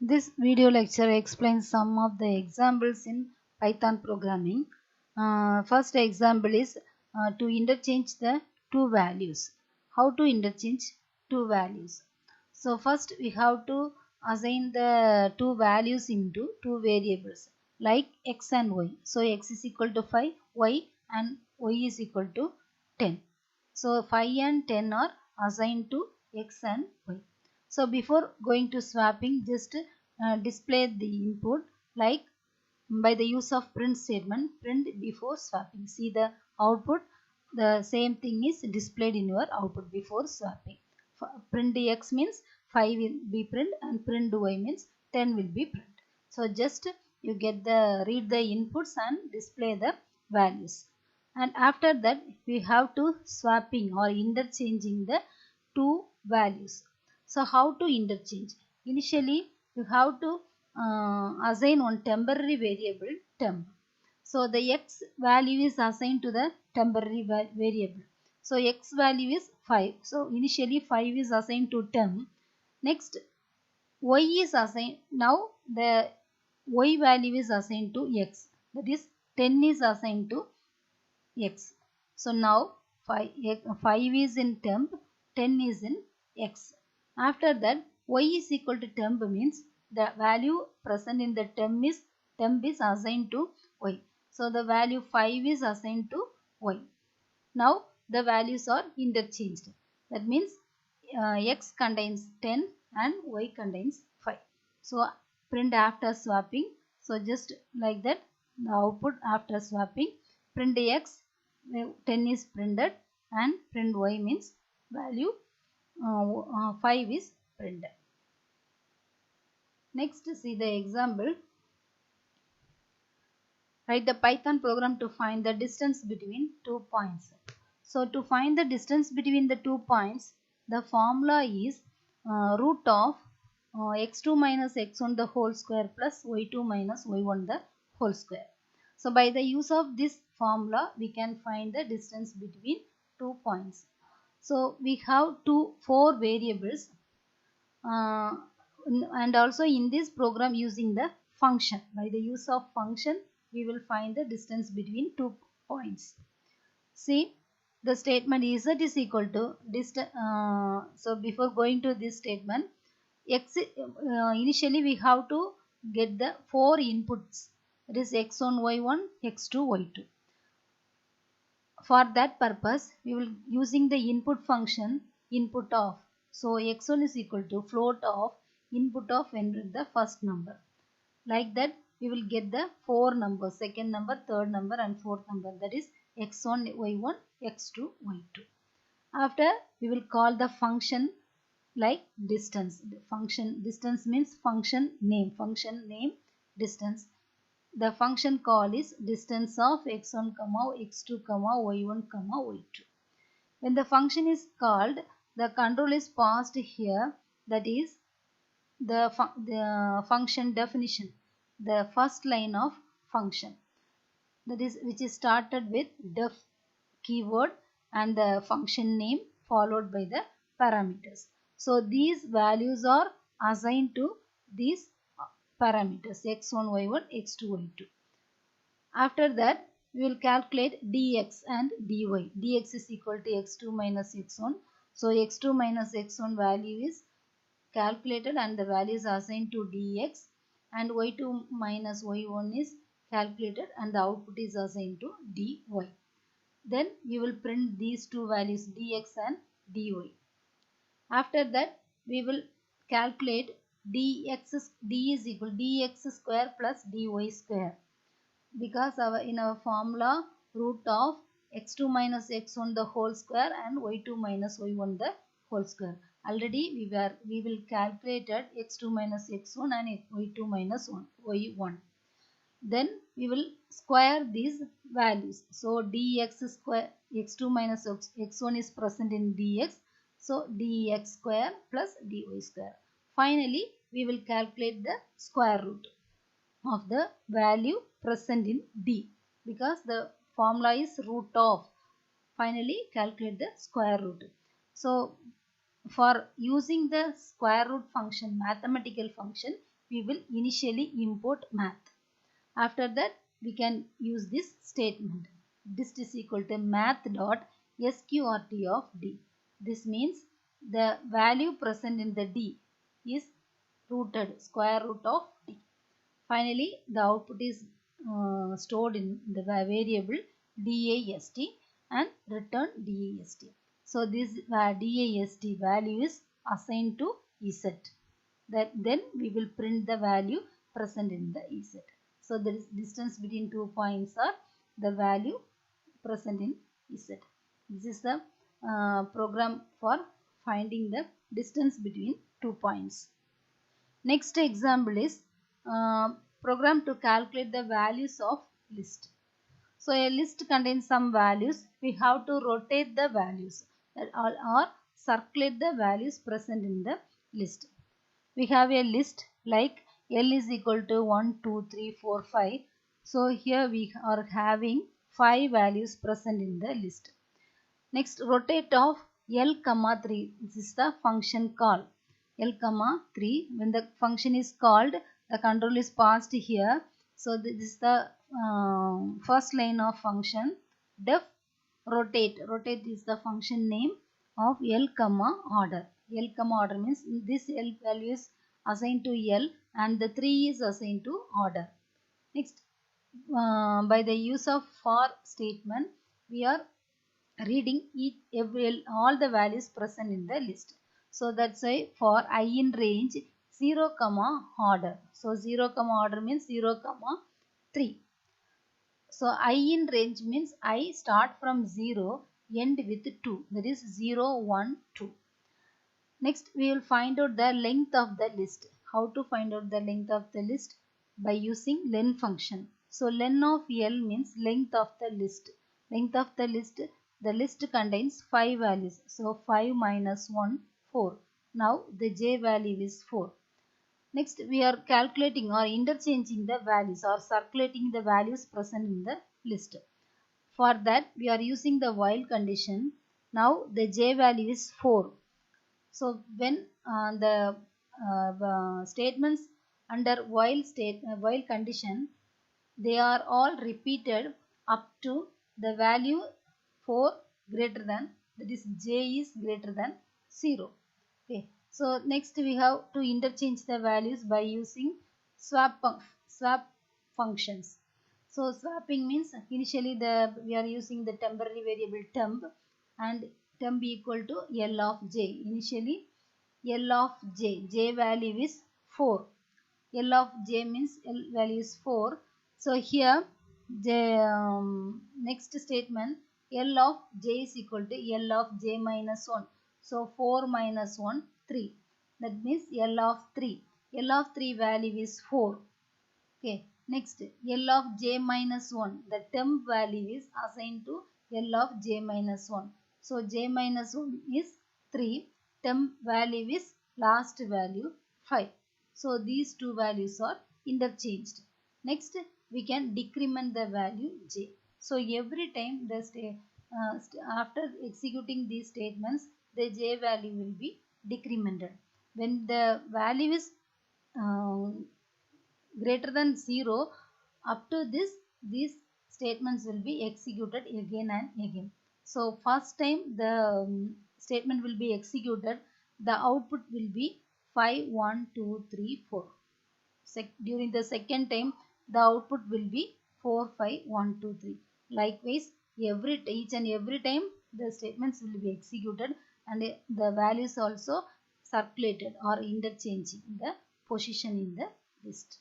This video lecture explains some of the examples in Python programming. First example is to interchange the two values. How to interchange two values? So first we have to assign the two values into two variables like x and y. So x is equal to 5, y and y is equal to 10. So 5 and 10 are assigned to x and y. So before going to swapping, just display the input like by the use of print statement, print before swapping. See the output, the same thing is displayed in your output before swapping. Print x means 5 will be print and print y means 10 will be print. So just you get the read the inputs and display the values. And after that we have to swapping or interchanging the two values. So how to interchange? Initially you have to assign one temporary variable temp. So the x value is assigned to the temporary variable. So x value is 5. So initially 5 is assigned to temp. Next y is assigned. Now the y value is assigned to x. That is 10 is assigned to x. So now 5 is in temp, 10 is in x. After that y is equal to temp means the value present in the temp is assigned to y. So the value 5 is assigned to y. Now the values are interchanged. That means x contains 10 and y contains 5. So print after swapping. So just like that the output after swapping, print x 10 is printed and print y means value 5 is printed. Next see the example. Write the Python program to find the distance between 2 points. So to find the distance between the 2 points, the formula is root of x2 minus x1 the whole square plus y2 minus y1 the whole square. So by the use of this formula, we can find the distance between 2 points. So we have four variables and also in this program using the function. By the use of function, we will find the distance between 2 points. See the statement z is equal to so before going to this statement, initially we have to get the four inputs, that is x1 y1 x2 y2. For that purpose we will using the input function input of, so x1 is equal to float of input of enter the first number. Like that we will get the four numbers, second number, third number and fourth number, that is x1 y1 x2 y2. After we will call the function like distance. The function distance means function name distance. The function call is distance of x1 comma x2 comma y1 comma y2. When the function is called, the control is passed here, that is the function definition, the first line of function, that is which is started with def keyword and the function name followed by the parameters. So these values are assigned to these parameters x1 y1 x2 y2. After that we will calculate dx and dy. Dx is equal to x2 minus x1. So x2 minus x1 value is calculated and the value is assigned to dx, and y2 minus y1 is calculated and the output is assigned to dy. Then you will print these two values dx and dy. After that we will calculate d is equal to dx square plus dy square, because in our formula root of x2 minus x1 the whole square and y2 minus y1 the whole square. Already we will calculated x2 minus x1 and y2 minus y1. Then we will square these values. So dx square, x2 minus x1 is present in dx, so dx square plus dy square. Finally we will calculate the square root of the value present in d, because the formula is root of. Finally calculate the square root. So for using the square root function, mathematical function, we will initially import math. After that, we can use this statement. Dist is equal to math dot sqrt of d. This means the value present in the d is rooted, square root of d. Finally, the output is stored in the variable dast and return dast. So this dast value is assigned to z. Then we will print the value present in the z. So the distance between 2 points are the value present in z. This is the program for finding the distance between 2 points. Next example is program to calculate the values of list. So a list contains some values. We have to rotate the values or circulate the values present in the list. We have a list like L is equal to 1, 2, 3, 4, 5. So here we are having 5 values present in the list. Next, rotate of L comma 3. This is the function call. L comma 3. When the function is called, the control is passed here. So this is the first line of function. Def rotate. Rotate is the function name of L comma order. L comma order means this L value is assigned to L and the 3 is assigned to order. Next, by the use of for statement, we are reading all the values present in the list. So that's why for I in range 0 comma order. So 0 comma order means 0 comma 3. So I in range means I start from 0 end with 2, that is 0 1 2. Next we will find out the length of the list. How to find out the length of the list? By using len function. So len of L means length of the list. Length of the list contains 5 values. So 5 minus 1, 4. Now the j value is 4. Next we are calculating or interchanging the values or circulating the values present in the list. For that we are using the while condition. Now the j value is 4. So when the statements under while condition, they are all repeated up to the value 4 greater than, that is j is greater than 0. Okay. So next we have to interchange the values by using swap functions. So swapping means initially we are using the temporary variable temp and temp equal to L of j. Initially L of j value is 4. L of j means L value is 4. So here next statement L of j is equal to L of j minus 1. So 4 minus 1 3. That means L of 3. L of 3 value is 4. Okay. Next L of j minus 1. The temp value is assigned to L of j minus 1. So j minus 1 is 3. Temp value is last value 5. So these two values are interchanged. Next we can decrement the value j. So every time after executing these statements, the j value will be decremented. When the value is greater than 0, up to this, these statements will be executed again and again. So first time the statement will be executed, the output will be 5 1 2 3 4. During the second time, the output will be 4 5 1 2 3. Likewise, each and every time the statements will be executed and the values also circulated or interchanging the position in the list.